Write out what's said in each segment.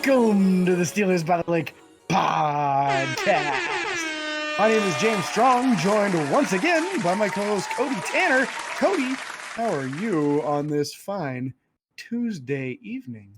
Welcome to the Steelers by the Lake podcast. My name is James Strong, joined once again by my co-host Cody Tanner. Cody, how are you on this fine Tuesday evening?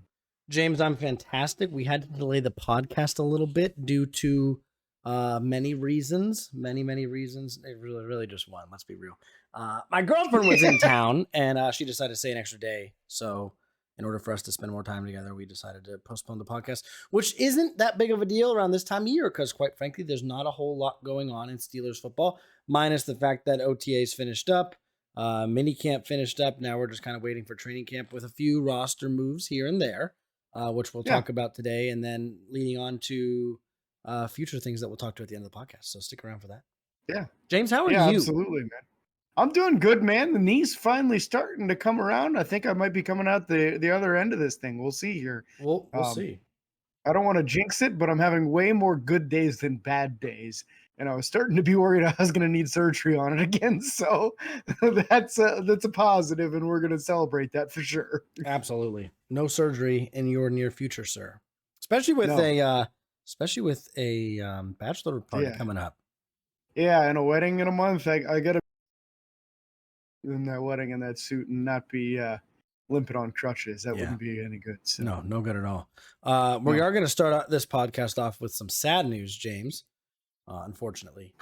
James, I'm fantastic. We had to delay the podcast a little bit due to many reasons. Many reasons. Really just one. Let's be real. My girlfriend was in town, and she decided to stay an extra day. So in order for us to spend more time together, we decided to postpone the podcast, which isn't that big of a deal around this time of year because, quite frankly, there's not a whole lot going on in Steelers football, minus the fact that OTA's finished up, mini camp finished up. Now we're just kind of waiting for training camp with a few roster moves here and there, which we'll talk about today, and then leading on to future things that we'll talk to at the end of the podcast. So stick around for that. Yeah. James, how are you? Absolutely, man. I'm doing good, man. The knee's finally starting to come around. I think I might be coming out the other end of this thing. We'll see here. We'll see. I don't want to jinx it, but I'm having way more good days than bad days. And I was starting to be worried I was going to need surgery on it again. So that's a positive, and we're going to celebrate that for sure. Absolutely. No surgery in your near future, sir. Especially with a bachelor party coming up. Yeah, and a wedding in a month. I got to in that wedding in that suit and not be limping on crutches. That wouldn't be any good. So. No good at all. We are going to start out this podcast off with some sad news, James. Unfortunately.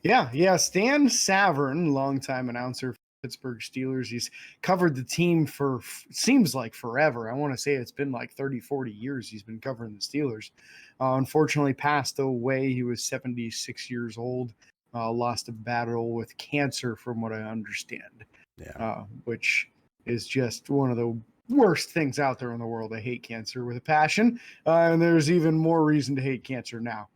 Yeah. Stan Savern, longtime announcer for Pittsburgh Steelers. He's covered the team for seems like forever. I want to say it's been like 30, 40 years he's been covering the Steelers. Unfortunately passed away. He was 76 years old. Lost a battle with cancer, from what I understand. Which is just one of the worst things out there in the world. I hate cancer with a passion, and there's even more reason to hate cancer now.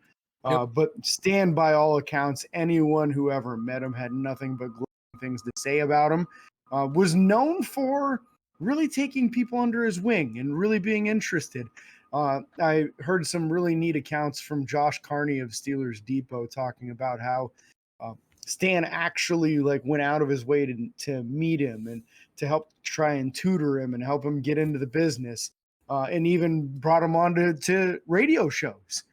But Stan, by all accounts, anyone who ever met him had nothing but glowing things to say about him. Was known for really taking people under his wing and really being interested. I heard some really neat accounts from Josh Carney of Steelers Depot talking about how Stan actually went out of his way to meet him and to help try and tutor him and help him get into the business, and even brought him on to radio shows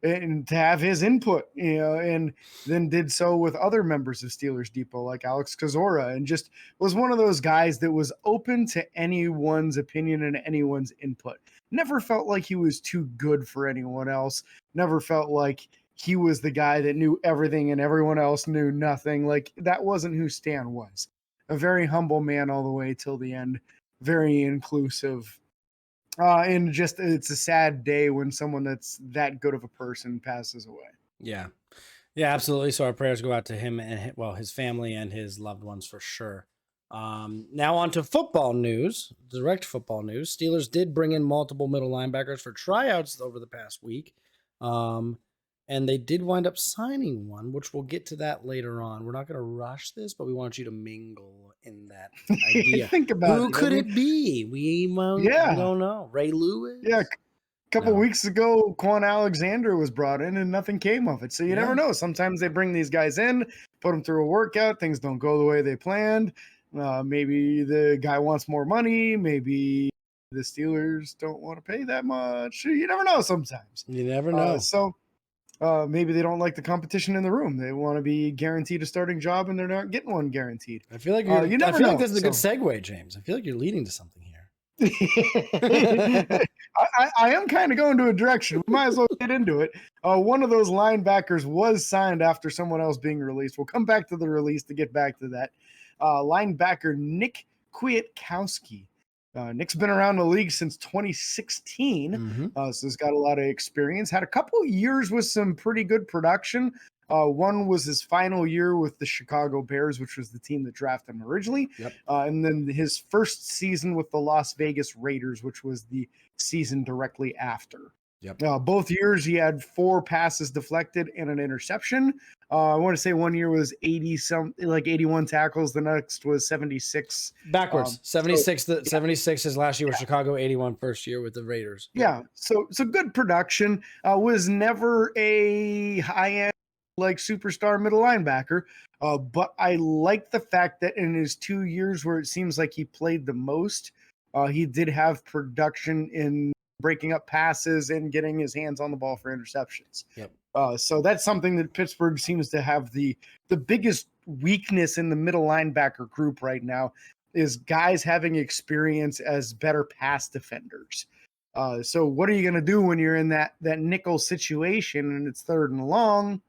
and to have his input, and then did so with other members of Steelers Depot like Alex Kozora, and just was one of those guys that was open to anyone's opinion and anyone's input. Never felt like he was too good for anyone else. Never felt like he was the guy that knew everything and everyone else knew nothing. Like, that wasn't who Stan was. A very humble man all the way till the end. Very inclusive. And just, it's a sad day when someone that's that good of a person passes away. Yeah, absolutely. So our prayers go out to him and his family and his loved ones for sure. Now on to football news, direct football news. Steelers did bring in multiple middle linebackers for tryouts over the past week. And they did wind up signing one, which we'll get to that later on. We're not going to rush this, but we want you to mingle in that idea. Think about Who could it be? We don't know. Ray Lewis? Yeah. A couple weeks ago, Quan Alexander was brought in and nothing came of it. So you never know. Sometimes they bring these guys in, put them through a workout. Things don't go the way they planned. Maybe the guy wants more money. Maybe the Steelers don't want to pay that much. You never know sometimes. You never know. Maybe they don't like the competition in the room. They want to be guaranteed a starting job, and they're not getting one guaranteed. I feel like I feel like this is a good segue, James. I feel like you're leading to something here. I am kind of going to a direction. We might as well get into it. One of those linebackers was signed after someone else being released. We'll come back to the release to get back to that. Linebacker Nick Kwiatkowski. Nick's been around the league since 2016, so he's got a lot of experience. Had a couple of years with some pretty good production. One was his final year with the Chicago Bears, which was the team that drafted him originally. And then his first season with the Las Vegas Raiders, which was the season directly after. Both years he had 4 passes deflected and an interception. I want to say one year was 81 tackles. The next was 76. Backwards. 76. 76 his last year with Chicago. 81 first year with the Raiders. So good production. Was never a high-end superstar middle linebacker. But I like the fact that in his 2 years where it seems like he played the most, He did have production in breaking up passes and getting his hands on the ball for interceptions. Yep. So that's something that Pittsburgh seems to have the biggest weakness in the middle linebacker group right now is guys having experience as better pass defenders. So what are you going to do when you're in that nickel situation and it's 3rd and long?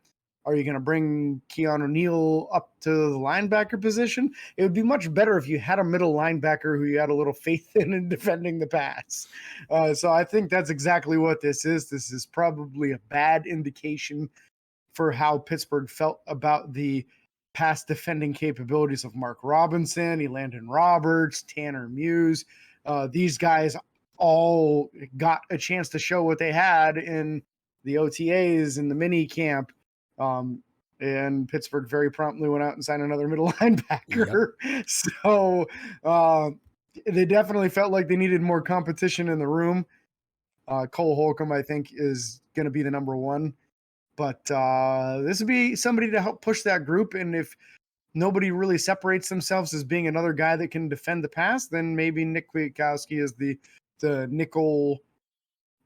Are you going to bring Keanu Neal up to the linebacker position? It would be much better if you had a middle linebacker who you had a little faith in defending the pass. So I think that's exactly what this is. This is probably a bad indication for how Pittsburgh felt about the pass defending capabilities of Mark Robinson, Elandon Roberts, Tanner Muse. These guys all got a chance to show what they had in the OTAs and the mini camp. And Pittsburgh very promptly went out and signed another middle linebacker. Yep. So they definitely felt like they needed more competition in the room. Cole Holcomb, I think, is going to be the number 1. But this would be somebody to help push that group. And if nobody really separates themselves as being another guy that can defend the pass, then maybe Nick Kwiatkowski is the nickel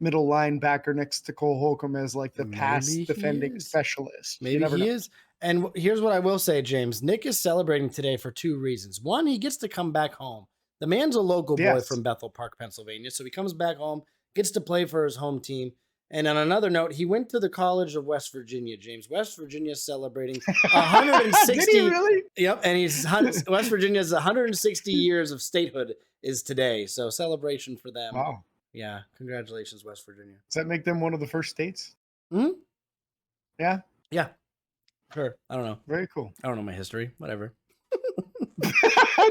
middle linebacker next to Cole Holcomb as like the pass defending specialist. Maybe he is. And here's what I will say, James. Nick is celebrating today for 2 reasons. One, he gets to come back home. The man's a local boy from Bethel Park, Pennsylvania. So he comes back home, gets to play for his home team. And on another note, he went to the College of West Virginia, James. West Virginia is celebrating 160. Did he really? Yep. And West Virginia's 160 years of statehood is today. So celebration for them. Wow. Yeah. Congratulations, West Virginia. Does that make them one of the first states? Hmm? Yeah. Yeah. Sure. I don't know. Very cool. I don't know my history. Whatever.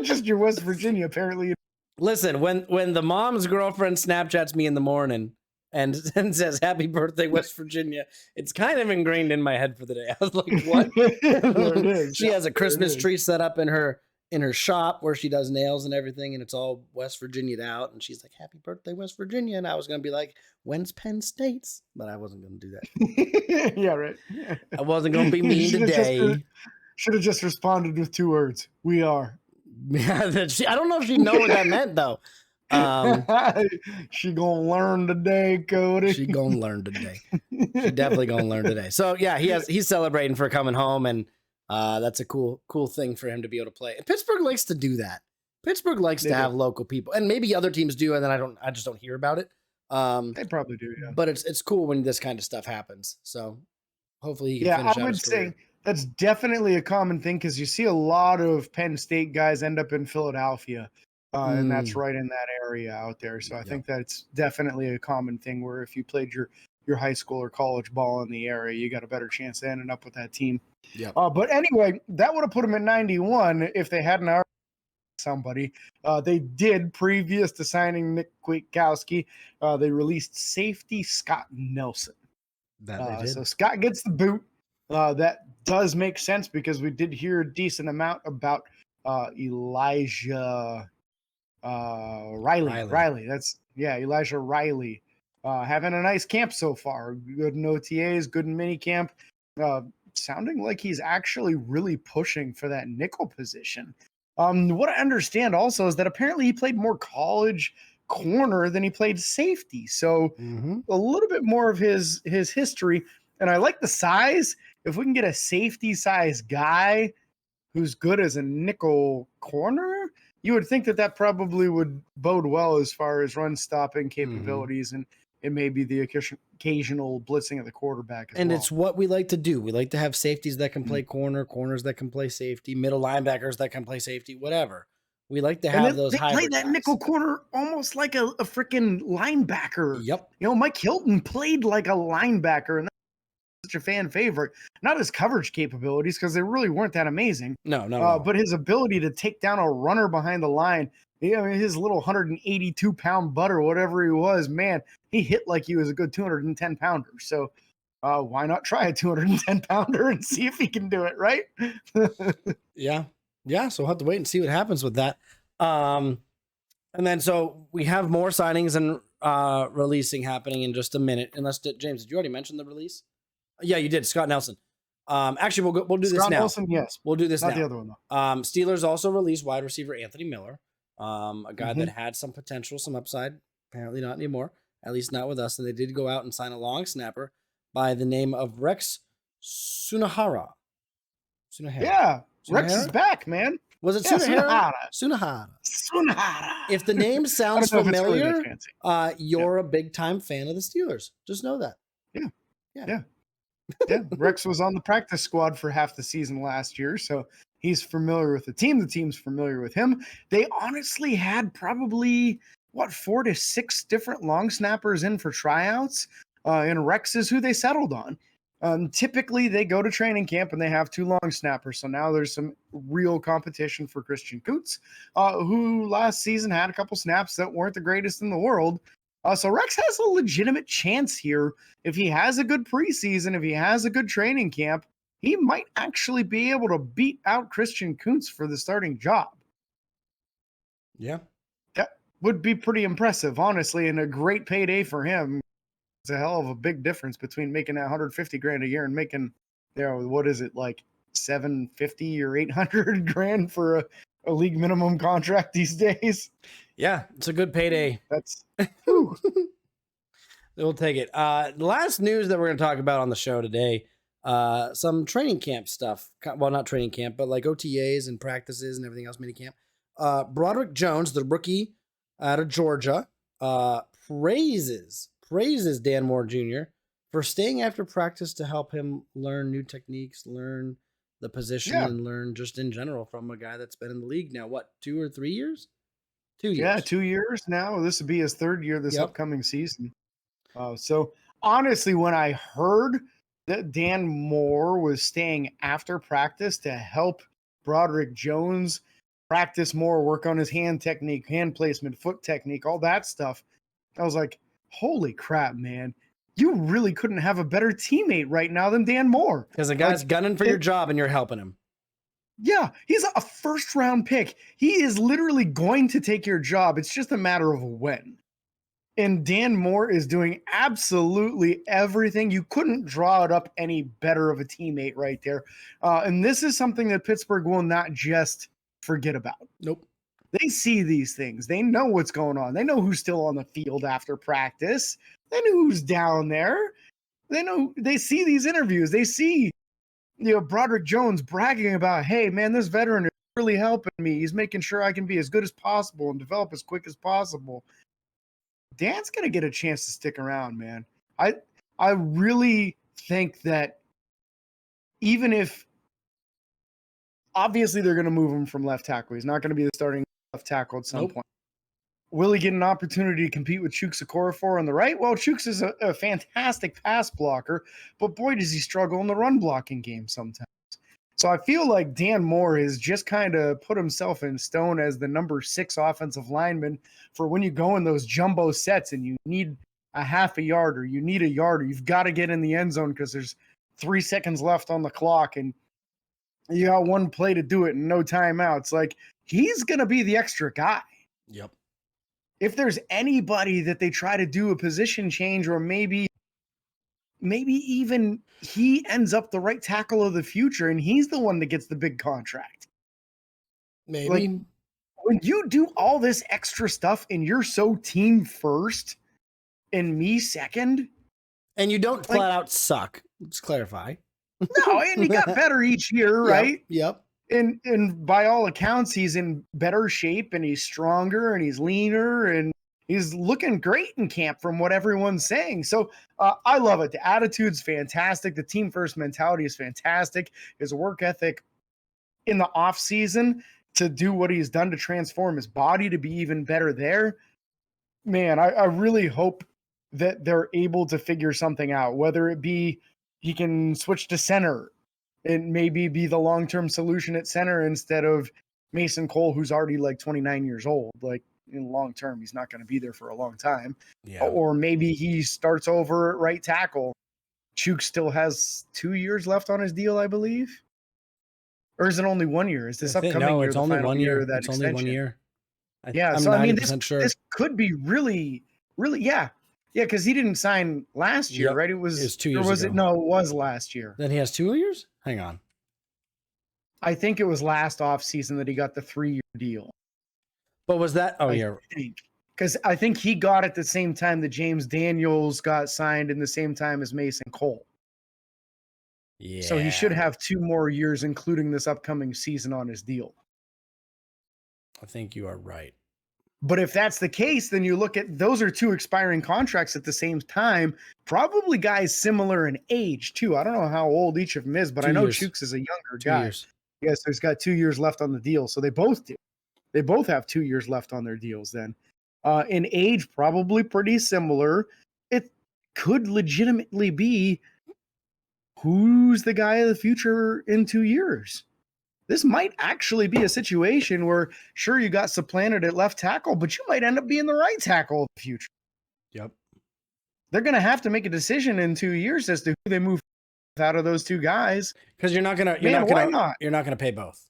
Just your West Virginia, apparently. Listen, when the mom's girlfriend Snapchats me in the morning and says, "Happy birthday, West Virginia," it's kind of ingrained in my head for the day. I was like, what? She has a Christmas tree set up in her shop where she does nails and everything, and it's all West Virginia'd out. And she's like, "Happy birthday, West Virginia." And I was going to be like, "When's Penn State's?" But I wasn't going to do that. Yeah, right. I wasn't going to be mean today. Should have just responded with 2 words. We are. I don't know if she know what that meant, though. She gonna learn today, Cody. She gonna learn today. She definitely gonna learn today. So yeah, he's celebrating for coming home, and that's a cool thing for him to be able to play. And Pittsburgh likes to do that. Pittsburgh likes to have local people, and maybe other teams do, and then I just don't hear about it. They probably do, yeah. But it's cool when this kind of stuff happens. So hopefully he can finish out his career. Say that's definitely a common thing because you see a lot of Penn State guys end up in Philadelphia. And that's right in that area out there. So I think that's definitely a common thing where if you played your high school or college ball in the area, you got a better chance of ending up with that team. Yeah. But anyway, that would have put them at 91 if they hadn't already somebody. They did, previous to signing Nick Kwiatkowski, they released safety Scott Nelson. That they did. So Scott gets the boot. That does make sense because we did hear a decent amount about Elijah Riley. Elijah Riley. Having a nice camp so far. Good in OTAs, good in mini camp. Sounding like he's actually really pushing for that nickel position. What I understand also is that apparently he played more college corner than he played safety. So a little bit more of his history. And I like the size. If we can get a safety size guy who's good as a nickel corner, you would think that probably would bode well as far as run stopping capabilities and maybe the occasional blitzing of the quarterback as well. It's what we like to do. We like to have safeties that can play corner, corners that can play safety, middle linebackers that can play safety, whatever. We like to have those hybrid guys. They play that nickel corner almost like a freaking linebacker. Yep. You know, Mike Hilton played like a linebacker, and that's such a fan favorite. Not his coverage capabilities, because they really weren't that amazing. No. But his ability to take down a runner behind the line, his little 182-pound butt or whatever he was, man, he hit like he was a good 210-pounder. So why not try a 210-pounder and see if he can do it, right? Yeah, so we'll have to wait and see what happens with that. And then so we have more signings and releasing happening in just a minute. Unless, James, did you already mention the release? Yeah, you did. Scott Nelson. Actually, we'll do this now. Scott Nelson, yes. We'll do this now. Not the other one, though. Steelers also released wide receiver Anthony Miller. A guy that Mhm. had some potential, some upside. Apparently not anymore, at least not with us. And they did go out and sign a long snapper by the name of Rex Sunahara. Sunahara. Yeah, Rex is Sunahara? back, man. Was it Yeah, Sunahara? Sunahara. Sunahara. Sunahara. If the name I sounds don't know if it's really that familiar, fancy. Yeah, you're a big time fan of the Steelers. Just know that. yeah, Yeah. yeah. Yeah, Rex was on the practice squad for half the season last year, so he's familiar with the team. The team's familiar with him. They honestly had probably 4 to 6 different long snappers in for tryouts, and Rex is who they settled on. Typically, they go to training camp and they have 2 long snappers. So now there's some real competition for Christian Coots, who last season had a couple snaps that weren't the greatest in the world. So Rex has a legitimate chance here if he has a good preseason, if he has a good training camp, he might actually be able to beat out Christian Kuntz for the starting job. Yeah. That would be pretty impressive, honestly, and a great payday for him. It's a hell of a big difference between making 150 grand a year and making, what is it, like 750 or 800 grand for a league minimum contract these days? Yeah, it's a good payday. That's whew. We'll take it. The last news that we're going to talk about on the show today, some training camp stuff. Well, not training camp, but like OTAs and practices and everything else, mini camp. Broderick Jones, the rookie out of Georgia, praises Dan Moore Jr. for staying after practice to help him learn new techniques, learn the position, Yeah. and learn just in general from a guy that's been in the league now, what, 2 or 3 years? 2 years. Yeah, 2 years now. This would be his third year this Yep. upcoming season. So honestly, when I heard that Dan Moore was staying after practice to help Broderick Jones practice more, work on his hand technique, hand placement, foot technique, all that stuff, I was like, holy crap, man. You really couldn't have a better teammate right now than Dan Moore. Because the guy's gunning for your job and you're helping him. Yeah, he's a first round pick. He is literally going to take your job. It's just a matter of when. And Dan Moore is doing absolutely everything. You couldn't draw it up any better of a teammate right there. And this is something that Pittsburgh will not just forget about. Nope. They see these things. They know what's going on. They know who's still on the field after practice. They know who's down there. They see these interviews. They see, Broderick Jones bragging about, hey, man, this veteran is really helping me. He's making sure I can be as good as possible and develop as quick as possible. Dan's going to get a chance to stick around, man. I really think that even if obviously they're going to move him from left tackle, he's not going to be the starting left tackle at some point. Will he get an opportunity to compete with Chuks Okorafor on the right? Well, Chuks is a fantastic pass blocker, but boy, does he struggle in the run blocking game sometimes. So I feel like Dan Moore has just kind of put himself in stone as the number 6 offensive lineman for when you go in those jumbo sets and you need a half a yard or you need a yard or you've got to get in the end zone because there's 3 seconds left on the clock and you got one play to do it and no timeouts. Like, he's going to be the extra guy. Yep. If there's anybody that they try to do a position change or maybe even he ends up the right tackle of the future and he's the one that gets the big contract. Maybe. Like, when you do all this extra stuff and you're so team first and me second. And you don't flat out suck. Let's clarify. No, and he got better each year, right? Yep. And by all accounts, he's in better shape and he's stronger and he's leaner and he's looking great in camp from what everyone's saying. So I love it. The attitude's fantastic. The team first mentality is fantastic. His work ethic in the off season to do what he's done to transform his body to be even better there. Man, I really hope that they're able to figure something out, whether it be he can switch to center and maybe be the long-term solution at center instead of Mason Cole, who's already like 29 years old. Like, in long term, he's not going to be there for a long time. Yeah. Or maybe he starts over at right tackle. Chuk still has 2 years left on his deal, I believe. Or is it only 1 year? Is this upcoming year it's the only final 1 year year. of that It's extension? only 1 year. Yeah, I'm so I mean, 90% sure. this could be really, yeah, because he didn't sign last year, right? It was 2 years or was ago. it? No, it was last year. Then he has 2 years? Hang on. I think it was last offseason that he got the 3-year deal. But was that? Oh, I yeah. think. Because I think he got it the same time that James Daniels got signed and the same time as Mason Cole. Yeah. So he should have 2 more years, including this upcoming season, on his deal. I think you are right. But if that's the case, then you look at those are 2 expiring contracts at the same time. Probably guys similar in age too. I don't know how old each of them is, but 2 I know years. Chooks is a younger 2 guy. years. Yes, there's got 2 years left on the deal, so they both do. They both have 2 years left on their deals. Then, in age, probably pretty similar. It could legitimately be who's the guy of the future in 2 years. This might actually be a situation where, sure, you got supplanted at left tackle, but you might end up being the right tackle of the future. Yep. They're going to have to make a decision in 2 years as to who they move out of those 2 guys. Because you're not gonna pay both.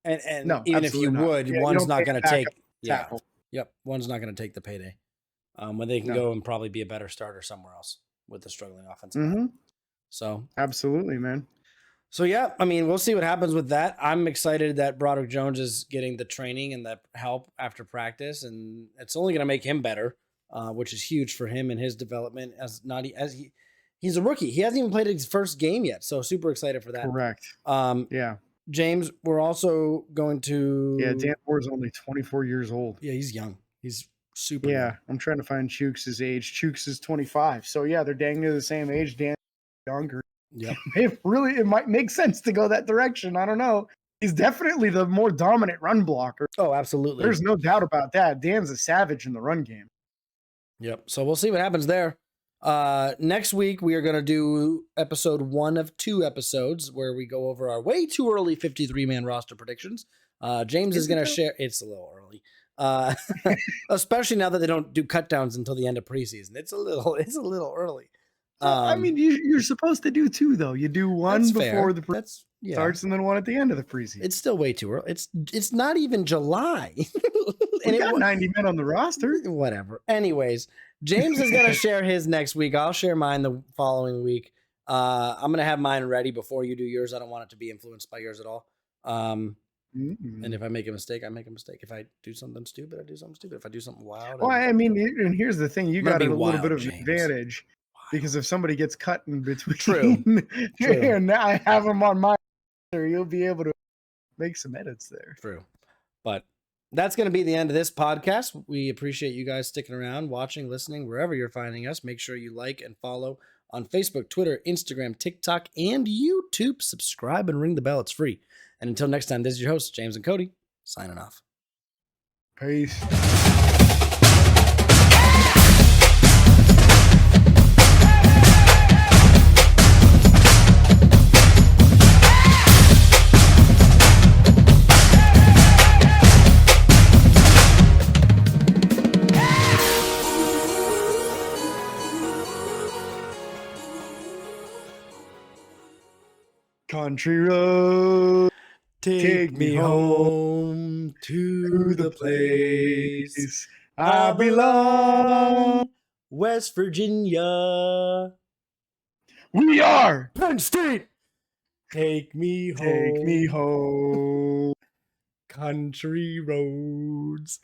And No, even if you absolutely not. would, Yeah, you one's don't not pay gonna a backup take tackle. Yep. One's not gonna take the payday. When they can No. go and probably be a better starter somewhere else with the struggling offensive Mhm. line. So Absolutely, man. So yeah, I mean, we'll see what happens with that. I'm excited that Broderick Jones is getting the training and the help after practice, and it's only going to make him better, which is huge for him and his development he's a rookie. He hasn't even played his first game yet, so super excited for that. Correct. Yeah. James, we're also going to Dan Moore's only 24 years old. Yeah, he's young. He's super Yeah, young. I'm trying to find Chooks' age. Chooks is 25. So yeah, they're dang near the same age. Dan younger. Yep. It might make sense to go that direction. I don't know. He's definitely the more dominant run blocker. Oh, absolutely. There's no doubt about that. Dan's a savage in the run game. Yep. So we'll see what happens there. Next week we are going to do episode 1 of 2 episodes where we go over our way too early 53-man roster predictions. James is going to share. It's a little early. Especially now that they don't do cut downs until the end of preseason. It's a little early. I mean, you're supposed to do 2 though. You do one before the preseason starts and then one at the end of the preseason. It's still way too early. It's not even July. And it got 90 men on the roster. Whatever. Anyways, James is going to share his next week. I'll share mine the following week. I'm going to have mine ready before you do yours. I don't want it to be influenced by yours at all. And if I make a mistake, I make a mistake. If I do something stupid, I do something stupid. If I do something wild. Well, I mean, and here's the thing. You got a little bit of James. advantage. Because if somebody gets cut in between, True. and I have them on my, you'll be able to make some edits there. True. But that's going to be the end of this podcast. We appreciate you guys sticking around, watching, listening, wherever you're finding us. Make sure you like and follow on Facebook, Twitter, Instagram, TikTok, and YouTube. Subscribe and ring the bell. It's free. And until next time, this is your host, James and Cody, signing off. Peace. Country road, take me home to the place I belong, West Virginia. We are Penn State. Take me home. Take me home. Country roads.